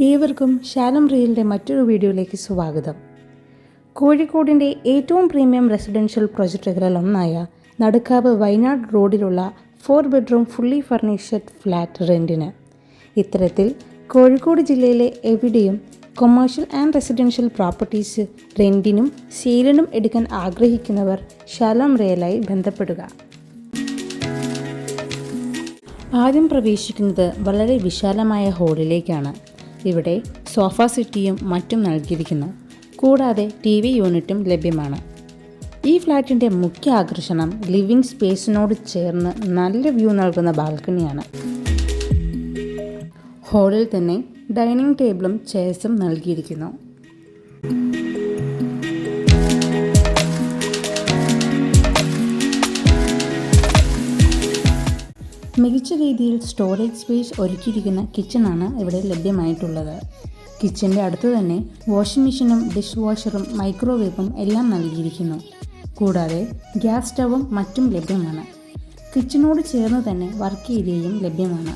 ഏവർക്കും ശാലം റിയലിൻ്റെ മറ്റൊരു വീഡിയോയിലേക്ക് സ്വാഗതം. കോഴിക്കോടിൻ്റെ ഏറ്റവും പ്രീമിയം റെസിഡൻഷ്യൽ പ്രൊജക്റ്റുകളിൽ ഒന്നായ നടക്കാവ് വയനാട് റോഡിലുള്ള 4 ബെഡ്റൂം ഫുള്ളി ഫർണിഷ്ഡ് ഫ്ലാറ്റ് റെൻറ്റിന്. ഇത്തരത്തിൽ കോഴിക്കോട് ജില്ലയിലെ എവിടെയും കൊമേഴ്ഷ്യൽ ആൻഡ് റെസിഡൻഷ്യൽ പ്രോപ്പർട്ടീസ് റെൻറ്റിനും സെയിലിനും എടുക്കാൻ ആഗ്രഹിക്കുന്നവർ ശാലം റിയലായി ബന്ധപ്പെടുക. ആദ്യം പ്രവേശിക്കുന്നത് വളരെ വിശാലമായ ഹാളിലേക്കാണ്. ഇവിടെ സോഫ സെറ്റിയും മറ്റും നൽകിയിരിക്കുന്നു. കൂടാതെ TV യൂണിറ്റും ലഭ്യമാണ്. ഈ ഫ്ലാറ്റിൻ്റെ മുഖ്യ ആകർഷണം ലിവിംഗ് സ്പേസിനോട് ചേർന്ന് നല്ല വ്യൂ നൽകുന്ന ബാൽക്കണിയാണ്. ഹാളിൽ തന്നെ ഡൈനിങ് ടേബിളും ചെയർസും നൽകിയിരിക്കുന്നു. മികച്ച രീതിയിൽ സ്റ്റോറേജ് സ്പേസ് ഒരുക്കിയിരിക്കുന്ന കിച്ചണാണ് ഇവിടെ ലഭ്യമായിട്ടുള്ളത്. കിച്ചൻ്റെ അടുത്ത് തന്നെ വാഷിംഗ് മെഷീനും ഡിഷ് വാഷറും മൈക്രോവേവും എല്ലാം നൽകിയിരിക്കുന്നു. കൂടാതെ ഗ്യാസ് സ്റ്റവും മറ്റും ലഭ്യമാണ്. കിച്ചണോട് ചേർന്ന് തന്നെ വർക്ക് ഏരിയയും ലഭ്യമാണ്.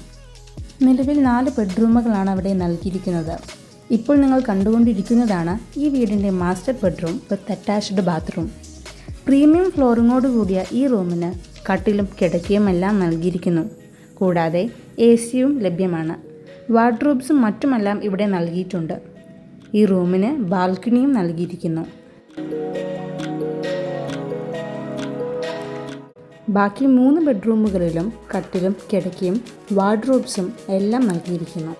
നിലവിൽ 4 ബെഡ്റൂമുകളാണ് അവിടെ നൽകിയിരിക്കുന്നത്. ഇപ്പോൾ നിങ്ങൾ കണ്ടുകൊണ്ടിരിക്കുന്നതാണ് ഈ വീടിൻ്റെ master bedroom with attached bathroom. Premium ഫ്ലോറിങ്ങോട് കൂടിയ ഈ റൂമിന് കട്ടിലും കിടക്കയും എല്ലാം നൽകിയിരിക്കുന്നു. കൂടാതെ AC-യും ലഭ്യമാണ്. വാർഡ്രോബ്സും മറ്റുമെല്ലാം ഇവിടെ നൽകിയിട്ടുണ്ട്. ഈ റൂമിന് ബാൽക്കണിയും നൽകിയിരിക്കുന്നു. ബാക്കി 3 ബെഡ്റൂമുകളിലും കട്ടിലും കിടക്കയും വാർഡ്രോബ്സും എല്ലാം നൽകിയിരിക്കുന്നു.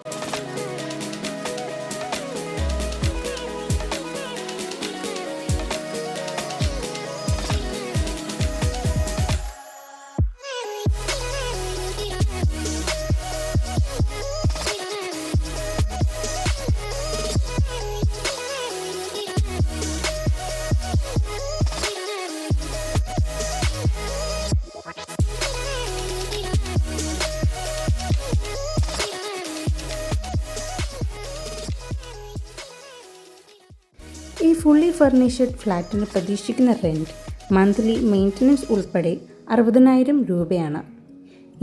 ഈ ഫുള്ളി ഫർണിഷ്ഡ് ഫ്ലാറ്റിന് പ്രതീക്ഷിക്കുന്ന റെൻറ്റ് മന്ത്ലി മെയിൻ്റനൻസ് ഉൾപ്പെടെ 60,000 രൂപയാണ്.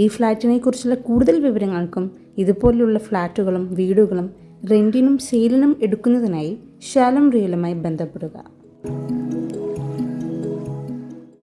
ഈ ഫ്ലാറ്റിനെ കുറിച്ചുള്ള കൂടുതൽ വിവരങ്ങൾക്കും ഇതുപോലെയുള്ള ഫ്ലാറ്റുകളും വീടുകളും റെൻറ്റിനും സെയിലിനും എടുക്കുന്നതിനായി ശാലം റിയലുമായി ബന്ധപ്പെടുക.